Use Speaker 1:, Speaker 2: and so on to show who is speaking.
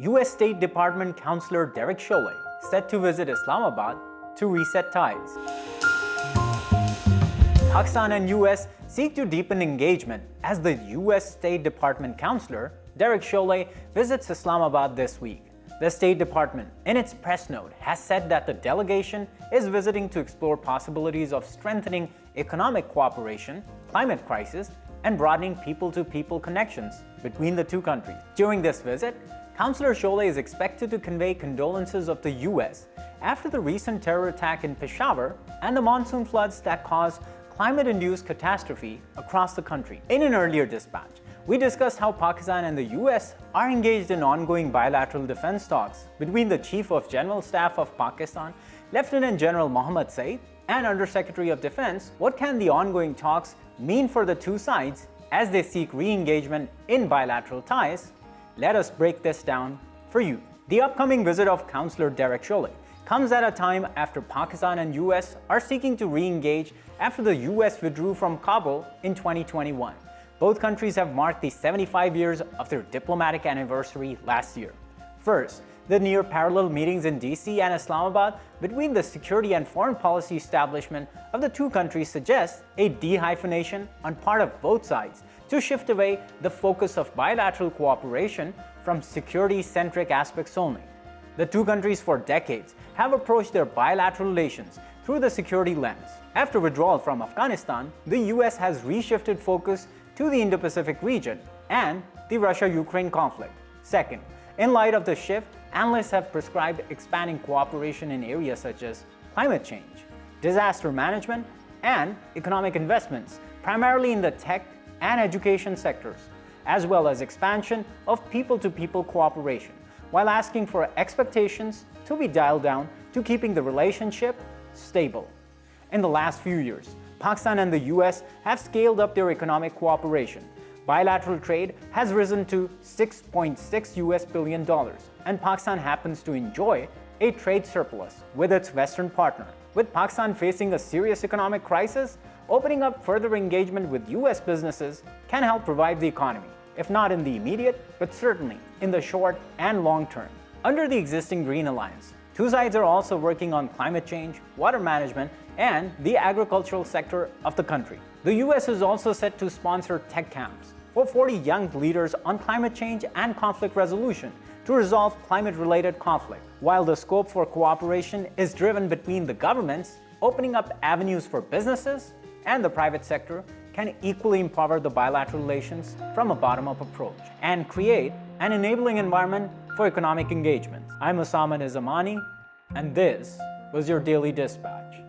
Speaker 1: U.S. State Department Counselor Derek Chollet set to visit Islamabad to reset ties. Pakistan and U.S. seek to deepen engagement as the U.S. State Department Counselor Derek Chollet visits Islamabad this week. The State Department, in its press note, has said that the delegation is visiting to explore possibilities of strengthening economic cooperation, climate crisis, and broadening people-to-people connections between the two countries. During this visit, Counselor Chollet is expected to convey condolences of the U.S. after the recent terror attack in Peshawar and the monsoon floods that caused climate-induced catastrophe across the country. In an earlier dispatch, we discussed how Pakistan and the U.S. are engaged in ongoing bilateral defense talks between the Chief of General Staff of Pakistan, Lieutenant General Mohammad Saeed, and Under-Secretary of Defense. What can the ongoing talks mean for the two sides as they seek re-engagement in bilateral ties? Let us break this down for you. The upcoming visit of Counselor Derek Chollet comes at a time after Pakistan and US are seeking to re-engage after the US withdrew from Kabul in 2021. Both countries have marked the 75 years of their diplomatic anniversary last year. First, the near parallel meetings in D.C. and Islamabad between the security and foreign policy establishment of the two countries suggest a dehyphenation on part of both sides to shift away the focus of bilateral cooperation from security-centric aspects only. The two countries for decades have approached their bilateral relations through the security lens. After withdrawal from Afghanistan, the US has reshifted focus to the Indo-Pacific region and the Russia-Ukraine conflict. Second, in light of the shift, analysts have prescribed expanding cooperation in areas such as climate change, disaster management, and economic investments, primarily in the tech and education sectors, as well as expansion of people-to-people cooperation, while asking for expectations to be dialed down to keeping the relationship stable. In the last few years, Pakistan and the US have scaled up their economic cooperation. Bilateral trade has risen to $6.6 billion, and Pakistan happens to enjoy a trade surplus with its Western partner. With Pakistan facing a serious economic crisis, opening up further engagement with US businesses can help revive the economy, if not in the immediate, but certainly in the short and long term. Under the existing Green Alliance, two sides are also working on climate change, water management, and the agricultural sector of the country. The US is also set to sponsor tech camps for 40 young leaders on climate change and conflict resolution to resolve climate-related conflict. While the scope for cooperation is driven between the governments, opening up avenues for businesses and the private sector can equally empower the bilateral relations from a bottom-up approach and create an enabling environment for economic engagement. I'm Usama Nizamani, and this was your Daily Dispatch.